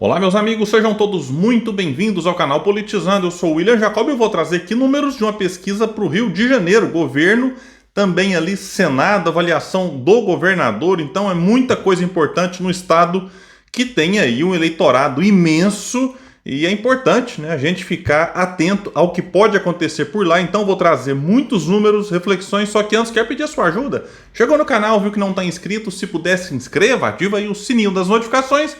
Olá meus amigos, sejam todos muito bem-vindos ao canal Politizando. Eu sou o William Jacob e eu vou trazer aqui números de uma pesquisa para o Rio de Janeiro, governo, também ali Senado, avaliação do governador. Então é muita coisa importante no estado que tem aí um eleitorado imenso e é importante, né, a gente ficar atento ao que pode acontecer por lá. Então vou trazer muitos números, reflexões, só que antes quero pedir a sua ajuda. Chegou no canal, viu que não está inscrito, se puder se inscreva, ativa aí o sininho das notificações.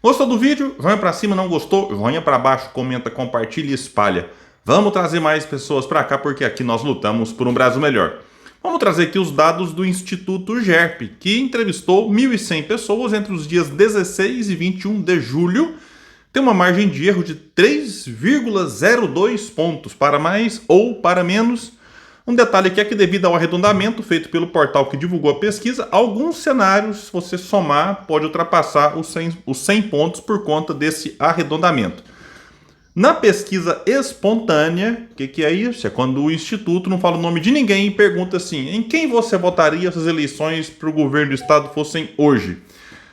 Gostou do vídeo? Joinha pra cima, não gostou? Joinha pra baixo, comenta, compartilha e espalha. Vamos trazer mais pessoas pra cá, porque aqui nós lutamos por um Brasil melhor. Vamos trazer aqui os dados do Instituto GERP, que entrevistou 1.100 pessoas entre os dias 16 e 21 de julho. Tem uma margem de erro de 3,02 pontos para mais ou para menos. Um detalhe aqui é que, devido ao arredondamento feito pelo portal que divulgou a pesquisa, alguns cenários, se você somar, pode ultrapassar os 100 pontos por conta desse arredondamento. Na pesquisa espontânea, o que é isso? É quando o Instituto não fala o nome de ninguém e pergunta assim: em quem você votaria se as eleições para o governo do estado fossem hoje?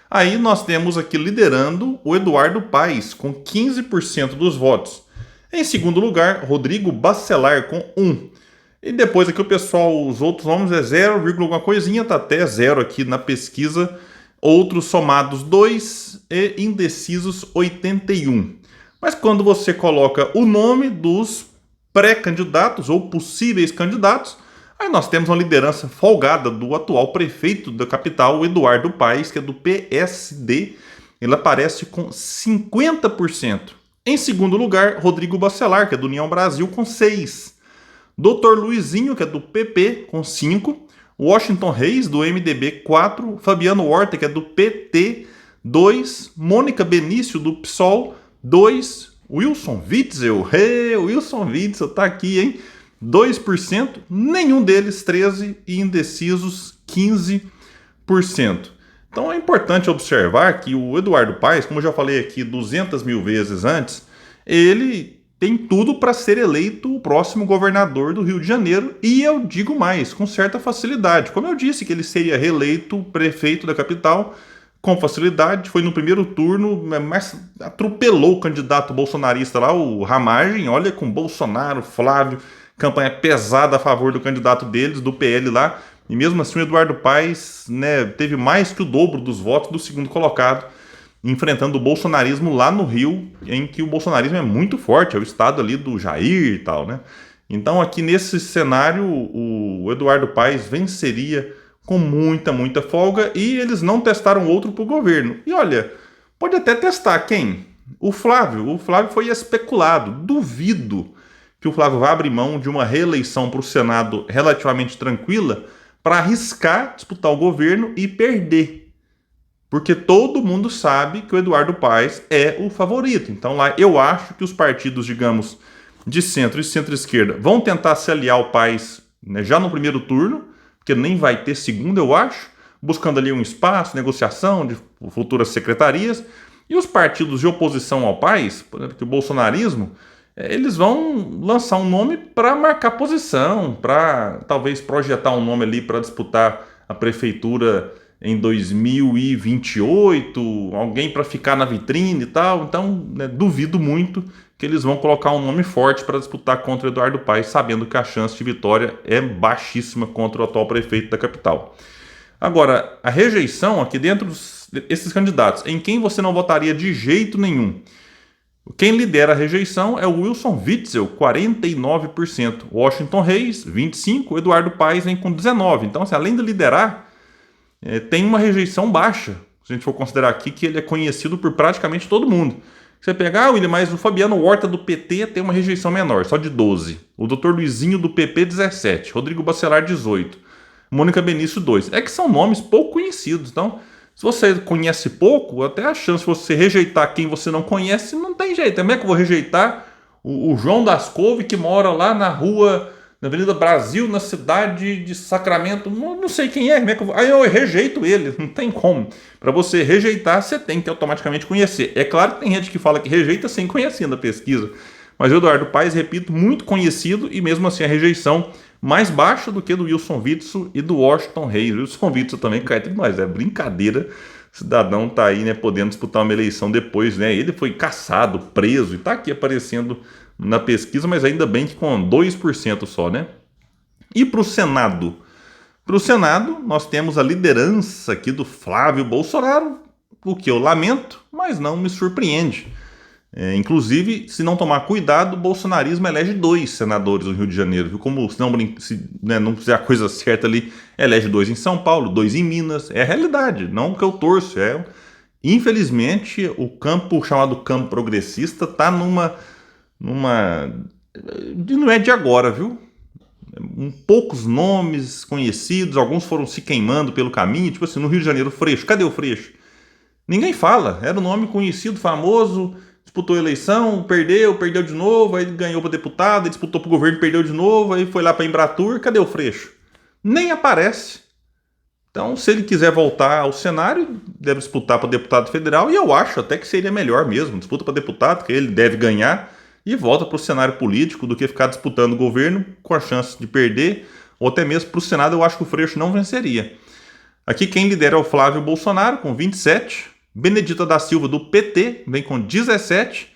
Aí nós temos aqui liderando o Eduardo Paes, com 15% dos votos. Em segundo lugar, Rodrigo Bacelar, com 1%. E depois aqui o pessoal, os outros nomes é 0, alguma coisinha, tá até 0 aqui na pesquisa. Outros somados 2 e indecisos 81. Mas quando você coloca o nome dos pré-candidatos ou possíveis candidatos, aí nós temos uma liderança folgada do atual prefeito da capital, o Eduardo Paes, que é do PSD. Ele aparece com 50%. Em segundo lugar, Rodrigo Bacelar, que é do União Brasil, com 6%. Dr. Luizinho, que é do PP, com 5%. Washington Reis, do MDB, 4%. Fabiano Horta, que é do PT, 2%. Mônica Benício, do PSOL, 2%. Wilson Witzel, Wilson Witzel tá aqui, hein? 2%. Nenhum deles, 13%. E indecisos, 15%. Então é importante observar que o Eduardo Paes, como eu já falei aqui 200 mil vezes antes, ele tem tudo para ser eleito o próximo governador do Rio de Janeiro, e eu digo mais, com certa facilidade. Como eu disse que ele seria reeleito prefeito da capital com facilidade, foi no primeiro turno, mas atropelou o candidato bolsonarista lá, o Ramagem, olha, com Bolsonaro, Flávio, campanha pesada a favor do candidato deles, do PL lá, e mesmo assim o Eduardo Paes, né, teve mais que o dobro dos votos do segundo colocado, enfrentando o bolsonarismo lá no Rio, em que o bolsonarismo é muito forte, é o estado ali do Jair e tal, né? Então aqui nesse cenário o Eduardo Paes venceria com muita folga, e eles não testaram outro para o governo. E olha, pode até testar quem? O Flávio foi especulado, duvido que o Flávio vá abrir mão de uma reeleição para o Senado relativamente tranquila para arriscar disputar o governo e perder. Porque todo mundo sabe que o Eduardo Paes é o favorito. Então lá eu acho que os partidos, digamos, de centro e centro-esquerda vão tentar se aliar ao Paes, né, já no primeiro turno, porque nem vai ter segundo, eu acho, buscando ali um espaço, negociação de futuras secretarias. E os partidos de oposição ao Paes, por exemplo, que o bolsonarismo, eles vão lançar um nome para marcar posição, para talvez projetar um nome ali para disputar a prefeitura em 2028, alguém para ficar na vitrine e tal. Então, né, duvido muito que eles vão colocar um nome forte para disputar contra o Eduardo Paes, sabendo que a chance de vitória é baixíssima contra o atual prefeito da capital. Agora, a rejeição aqui dentro desses candidatos, em quem você não votaria de jeito nenhum? Quem lidera a rejeição é o Wilson Witzel, 49%. Washington Reis, 25%. Eduardo Paes vem com 19%. Então, assim, além de liderar, tem uma rejeição baixa, se a gente for considerar aqui que ele é conhecido por praticamente todo mundo. Você pegar, William, mas o Fabiano Horta do PT tem uma rejeição menor, só de 12%. O Dr. Luizinho do PP, 17%. Rodrigo Bacelar, 18%. Mônica Benício, 2%. É que são nomes pouco conhecidos. Então, se você conhece pouco, até a chance de você rejeitar quem você não conhece não tem jeito. Como é que eu vou rejeitar o João das Couve, que mora lá na rua, na Avenida Brasil, na cidade de Sacramento? Não sei quem é, como é que eu vou? Aí eu rejeito ele, não tem como. Para você rejeitar, você tem que automaticamente conhecer. É claro que tem gente que fala que rejeita sem conhecer na pesquisa, mas o Eduardo Paes, repito, muito conhecido, e mesmo assim a rejeição mais baixa do que do Wilson Witzel e do Washington Reis. O Wilson Witzel também cai entre nós, é brincadeira. cidadão tá aí, né, podendo disputar uma eleição depois, né? Ele foi caçado, preso e tá aqui aparecendo na pesquisa, mas ainda bem que com 2% só, né? E para o Senado? Para o Senado, nós temos a liderança aqui do Flávio Bolsonaro, o que eu lamento, mas não me surpreende. Inclusive, se não tomar cuidado, o bolsonarismo elege 2 senadores no Rio de Janeiro, viu? Como se não fizer a coisa certa ali, elege 2 em São Paulo, 2 em Minas. É a realidade, não o que eu torço. Infelizmente, o campo chamado campo progressista está numa. Não é de agora, viu? Poucos nomes conhecidos, alguns foram se queimando pelo caminho, tipo assim, no Rio de Janeiro, Freixo. Cadê o Freixo? Ninguém fala, era um nome conhecido, famoso, disputou a eleição, perdeu de novo, aí ganhou para deputado, aí disputou para o governo, perdeu de novo, aí foi lá para Embratur, cadê o Freixo? Nem aparece. Então, se ele quiser voltar ao cenário, deve disputar para deputado federal, e eu acho até que seria melhor mesmo, disputa para deputado, que ele deve ganhar, e volta para o cenário político, do que ficar disputando o governo com a chance de perder, ou até mesmo para o Senado, eu acho que o Freixo não venceria. Aqui quem lidera é o Flávio Bolsonaro, com 27%, Benedita da Silva, do PT, vem com 17%,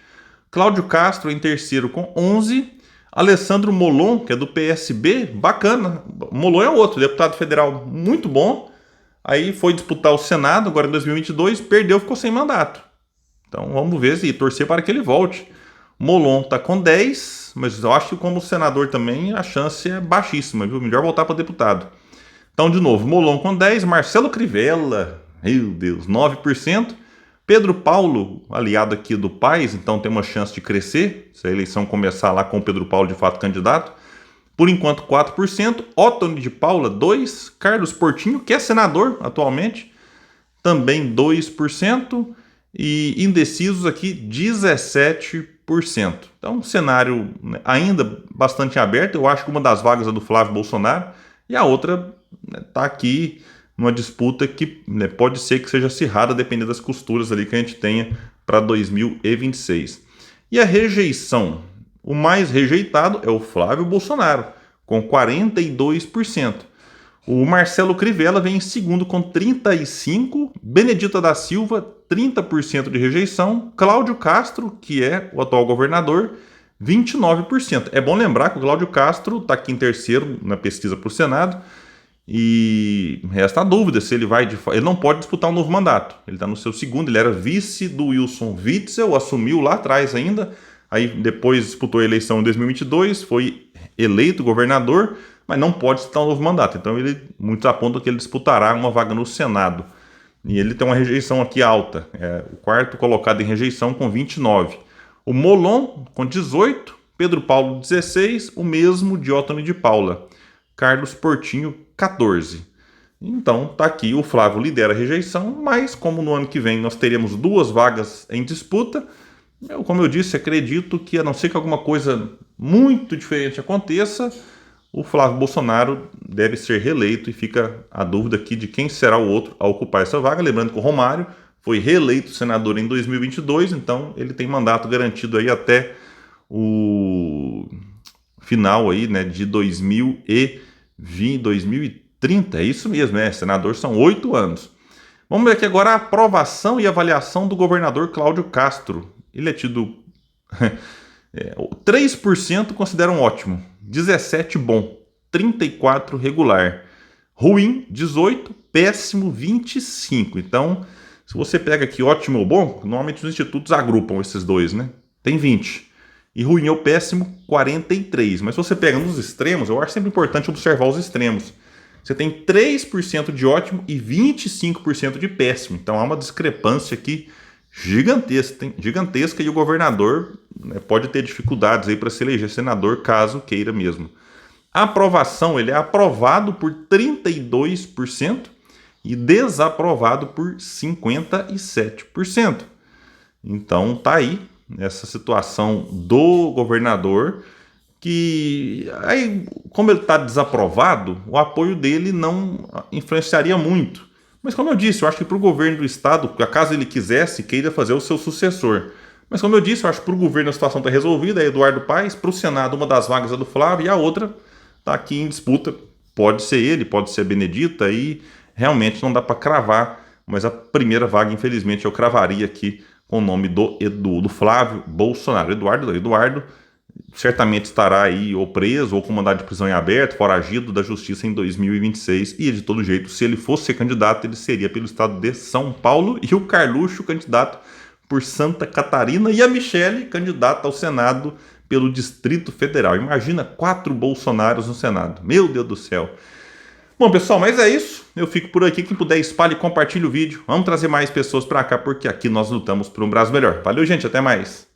Cláudio Castro em terceiro com 11%, Alessandro Molon, que é do PSB, bacana, Molon é outro, deputado federal muito bom, aí foi disputar o Senado, agora em 2022, perdeu, ficou sem mandato. Então vamos ver se torcer para que ele volte. Molon está com 10%, mas eu acho que como senador também a chance é baixíssima, viu? Melhor voltar para deputado. Então, de novo, Molon com 10%, Marcelo Crivella, meu Deus, 9%. Pedro Paulo, aliado aqui do Paes, então tem uma chance de crescer, se a eleição começar lá com o Pedro Paulo de fato candidato. Por enquanto, 4%. Ottoni de Paula, 2%. Carlos Portinho, que é senador atualmente, também 2%. E indecisos aqui, 17%. Então, um cenário ainda bastante aberto. Eu acho que uma das vagas é do Flávio Bolsonaro e a outra está aqui numa disputa que pode ser que seja acirrada, dependendo das costuras ali que a gente tenha para 2026. E a rejeição? O mais rejeitado é o Flávio Bolsonaro, com 42%. O Marcelo Crivella vem em segundo com 35%, Benedita da Silva, 30% de rejeição, Cláudio Castro, que é o atual governador, 29%. É bom lembrar que o Cláudio Castro está aqui em terceiro na pesquisa para o Senado, e resta a dúvida se ele vai... Ele não pode disputar um novo mandato, ele está no seu segundo, ele era vice do Wilson Witzel, assumiu lá atrás ainda, aí depois disputou a eleição em 2022, foi eleito governador, mas não pode disputar um novo mandato. Então muitos apontam que ele disputará uma vaga no Senado. E ele tem uma rejeição aqui alta, o quarto colocado em rejeição com 29%. O Molon com 18%, Pedro Paulo 16%, o mesmo de Ottoni de Paula. Carlos Portinho 14%. Então tá aqui, o Flávio lidera a rejeição, mas como no ano que vem nós teremos 2 vagas em disputa, como eu disse, acredito que a não ser que alguma coisa muito diferente aconteça, o Flávio Bolsonaro deve ser reeleito e fica a dúvida aqui de quem será o outro a ocupar essa vaga. Lembrando que o Romário foi reeleito senador em 2022, então ele tem mandato garantido aí até o final aí, né, de 2030. É isso mesmo, senador são 8 anos. Vamos ver aqui agora a aprovação e avaliação do governador Cláudio Castro. Ele é tido 3% consideram ótimo, 17% bom, 34% regular, ruim 18%, péssimo 25%. Então, se você pega aqui ótimo ou bom, normalmente os institutos agrupam esses dois, né? Tem 20%. E ruim ou péssimo, 43%. Mas se você pega nos extremos, eu acho sempre importante observar os extremos. Você tem 3% de ótimo e 25% de péssimo. Então há uma discrepância aqui gigantesca, e o governador pode ter dificuldades aí para se eleger senador, caso queira mesmo. A aprovação, ele é aprovado por 32% e desaprovado por 57%. Então tá aí essa situação do governador, que aí, como ele está desaprovado, o apoio dele não influenciaria muito. Mas como eu disse, eu acho que para o governo do estado, caso ele quisesse, queira fazer o seu sucessor. Mas como eu disse, eu acho que para o governo a situação está resolvida, é Eduardo Paes. Para o Senado, uma das vagas é do Flávio e a outra está aqui em disputa. Pode ser ele, pode ser a Benedita, e realmente não dá para cravar mas a primeira vaga, infelizmente, eu cravaria aqui com o nome do Flávio Bolsonaro. Eduardo certamente estará aí ou preso ou com mandado de prisão em aberto, foragido da justiça em 2026, e de todo jeito, se ele fosse ser candidato, ele seria pelo estado de São Paulo, e o Carluxo, candidato por Santa Catarina, e a Michele, candidata ao Senado pelo Distrito Federal. Imagina 4 Bolsonaros no Senado. Meu Deus do céu. Bom, pessoal, mas é isso. Eu fico por aqui. Quem puder, espalhe e compartilhe o vídeo. Vamos trazer mais pessoas para cá, porque aqui nós lutamos por um Brasil melhor. Valeu, gente. Até mais.